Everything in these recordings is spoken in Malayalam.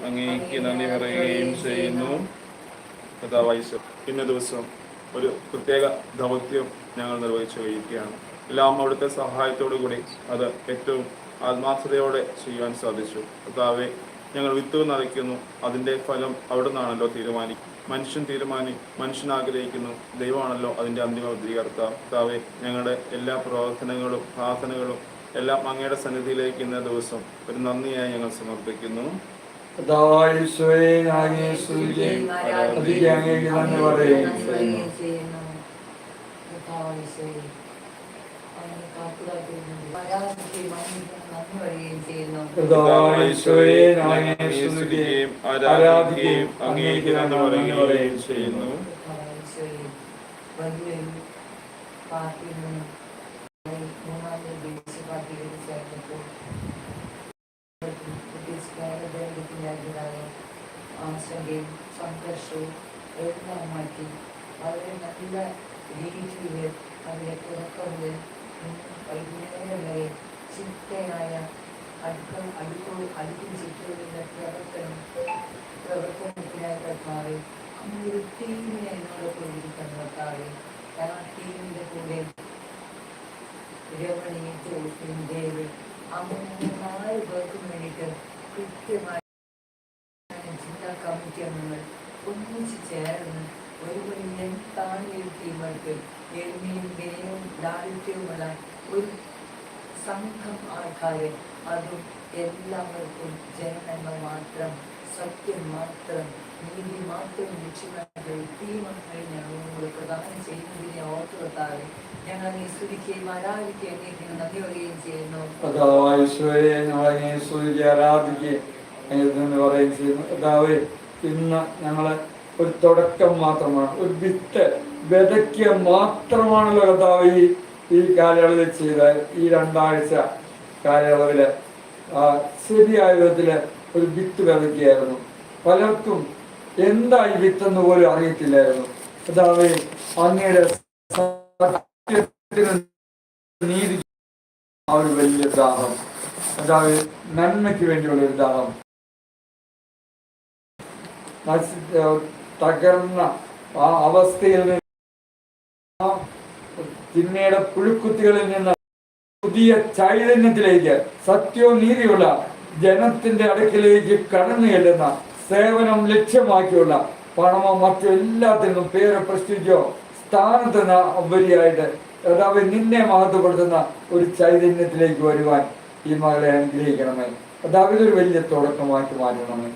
അങ്ങേക്ക് നന്ദി പറയുകയും ചെയ്യുന്നു. കഥാവായിച്ചു ഇന്ന ദിവസം ഒരു പ്രത്യേക ദൗത്യം ഞങ്ങൾ നിർവഹിച്ചു കഴിയുകയാണ്. എല്ലാം അവിടുത്തെ സഹായത്തോടു കൂടി അത് ഏറ്റവും ആത്മാർത്ഥതയോടെ ചെയ്യാൻ സാധിച്ചു. കർത്താവെ, ഞങ്ങൾ വിത്ത് നിറയ്ക്കുന്നു, അതിൻ്റെ ഫലം അവിടെ നിന്നാണല്ലോ തീരുമാനിക്കും. മനുഷ്യൻ ആഗ്രഹിക്കുന്നു, ദൈവമാണല്ലോ അതിൻ്റെ അന്തിമ വിധികർത്താവ്. കർത്താവെ, ഞങ്ങളുടെ എല്ലാ പ്രവർത്തനങ്ങളും പ്രാർത്ഥനകളും എല്ലാം അങ്ങയുടെ സന്നിധിയിലേക്ക് ഇന്ന ദിവസം ഒരു നന്ദിയായി ഞങ്ങൾ സമർപ്പിക്കുന്നു. ആരാധിക്കുകയും അങ്ങേക്ക് നന്ദി പറയുകയും ചെയ്യുന്നു. ആശങ്കയും സംഘർഷവും എല്ലാം മാറ്റി വളരെ നല്ല രീതിയിൽ അതിലെ തുടക്കം മുതൽ വൈകുന്നേരം വരെ ചിട്ടയായ അടുക്കും ചിട്ടയുടെ പ്രവർത്തനത്തിനായി കർത്താവെ, ഒരു ടീമിനെ എന്നോടൊപ്പം ഇരിക്കാൻ കർത്താവെ. ആ ടീമിന്റെ കൂടെ രമണി, ജോസിൻ, ഡേവിഡ് അങ്ങനെ 4 പേർക്കും വേണ്ടിയിട്ട് കൃത്യമായി ജില്ലാ കമ്മിറ്റി അംഗങ്ങൾ ഒന്നിച്ച് ചേർന്ന് ഒരു വലിയ താഴെ ടീമുകൾക്ക് എളിമയും വിനയവും ലാളിത്യവുമുള്ള ഒരു സംഘം ആൾക്കാരെ, അതും എല്ലാവർക്കും ജനനന്മ മാത്രം, സത്യം മാത്രം, നീതി മാത്രം ലക്ഷ്യമാക്കി ടീമക്കളെ ഞങ്ങൾ പ്രദാനം ചെയ്യുന്നതിനെ ഓർത്തു വെത്താതെ ഞങ്ങൾ നീ സ്തുതിക്കുകയും ആരാധിക്കുകയും നന്ദി പറയുകയും ചെയ്യുന്നു. കർത്താവേ, ഇന്ന് ഞങ്ങള് ഒരു തുടക്കം മാത്രമാണ്, ഒരു വിത്ത് വിതയ്ക്കുക മാത്രമാണല്ലോ കർത്താവ് ഈ കാലയളവിൽ ചെയ്ത ഈ 2 ആഴ്ച കാലയളവില് ശരിയായ വിധത്തില് ഒരു വിത്ത് വിതയ്ക്കുകയായിരുന്നു. പലർക്കും എന്താ ഈ വിത്തെന്ന് പോലും അറിയത്തില്ലായിരുന്നു. കർത്താവേ, അങ്ങയുടെ നീതി ആ ഒരു വലിയ ദാഹം, കർത്താവേ, നന്മയ്ക്ക് വേണ്ടിയുള്ള ഒരു ദാഹം, തകർന്ന ആ അവസ്ഥയിൽ നിന്ന്, തിന്മയുടെ പുഴുക്കുത്തികളിൽ നിന്ന് പുതിയ ചൈതന്യത്തിലേക്ക്, സത്യവും നീതിയുള്ള ജനത്തിന്റെ അടുക്കിലേക്ക് കടന്നു ചെല്ലുന്ന സേവനം ലക്ഷ്യമാക്കിയുള്ള പണമോ മറ്റോ എല്ലാത്തിനും പേരോ പ്രസ്റ്റിജോ സ്ഥാനത്തിന് ഉപരിയായിട്ട് കർത്താവേ, നിന്നെ മഹത്വപ്പെടുത്തുന്ന ഒരു ചൈതന്യത്തിലേക്ക് വരുവാൻ ഈ മകളെ അനുഗ്രഹിക്കണമേ. കർത്താവേ, ഇതൊരു വലിയ തുടക്കമാക്കി മാറ്റണമേ.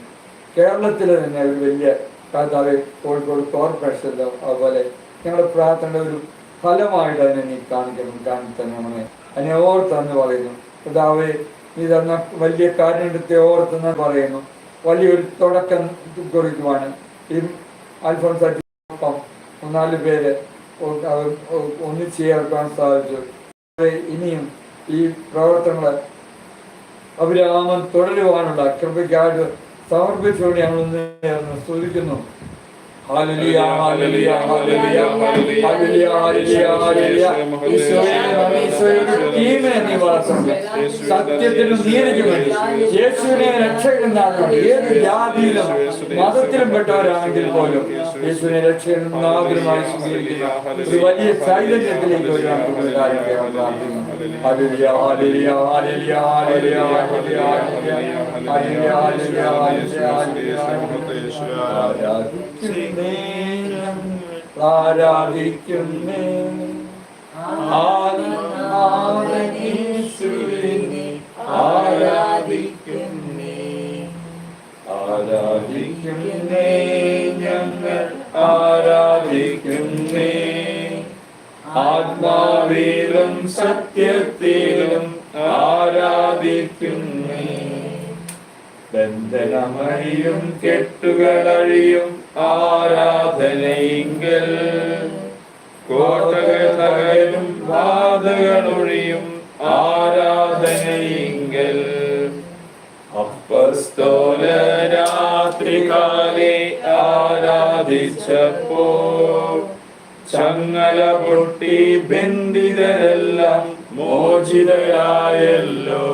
കേരളത്തിലെ തന്നെ ഒരു വലിയ കർത്താവേ, കോഴിക്കോട് കോർപ്പറേഷനിലോ അതുപോലെ ഞങ്ങളുടെ പ്രാർത്ഥനയുടെ ഒരു ഫലമായിട്ട് അതിനെ നീ കാണിത്തരണമേ. അതിനെ ഓർത്തെന്ന് പറയുന്നു. കർത്താവേ, നീ തന്ന വലിയ കാരുണ്യത്തെ ഓർത്തെന്ന് പറയുന്നു. വലിയൊരു തുടക്കം കുറിക്കുവാണ് ഈ അൽഫോൻസാറ്റിനൊപ്പം 4 പേര് ഒന്നിച്ച് ചേർക്കാൻ സാധിച്ചു. ഇനിയും ഈ പ്രവർത്തനങ്ങൾ അഭിരാമം തുടരുവാനുള്ള കൃപയ്ക്കായിട്ട് സമർപ്പിച്ചുകൊണ്ട് ഞങ്ങൾ ഒന്ന് സ്തുതിക്കുന്നു. Hallelujah, hallelujah, hallelujah, hallelujah, hallelujah, hallelujah. ഈശോയുടെ ടീമിനെ നീ വളർത്തണം. സത്യത്തിനും നീതിക്കും വേണ്ടി യേശുവിനെ രക്ഷകനാകണം. ഏത് ജാതിയിലും മതത്തിലും പെട്ടവരാണെങ്കിൽ പോലും യേശുവിനെ രക്ഷകനാകുമായി സ്വീകരിക്കുന്ന ഒരു വലിയ ചൈതന്യത്തിലേക്ക് ഒരു പ്രാർത്ഥിക്കുന്നു. Hallelujah, hallelujah, hallelujah, hallelujah, hallelujah, hallelujah, hallelujah. ആരാധിക്കുന്നേ ആരാധിക്കുന്നേ ഞങ്ങൾ ആരാധിക്കുന്നേ, ആത്മാവിലും സത്യത്തിലും ആരാധിക്കുന്നേ. ബന്ധനമഴിയും കെട്ടുകളഴിയും ആരാധനയിങ്കൽ, കോട്ടകൾ തകരും വാതകളൊഴിയും ആരാധനയിങ്കൽ. അപ്പസ്തോല രാത്രികാലെ ആരാധിച്ചപ്പോൾ ചങ്ങല പൊട്ടി ബന്ധിതരെല്ലാം മോചിതരായല്ലോ.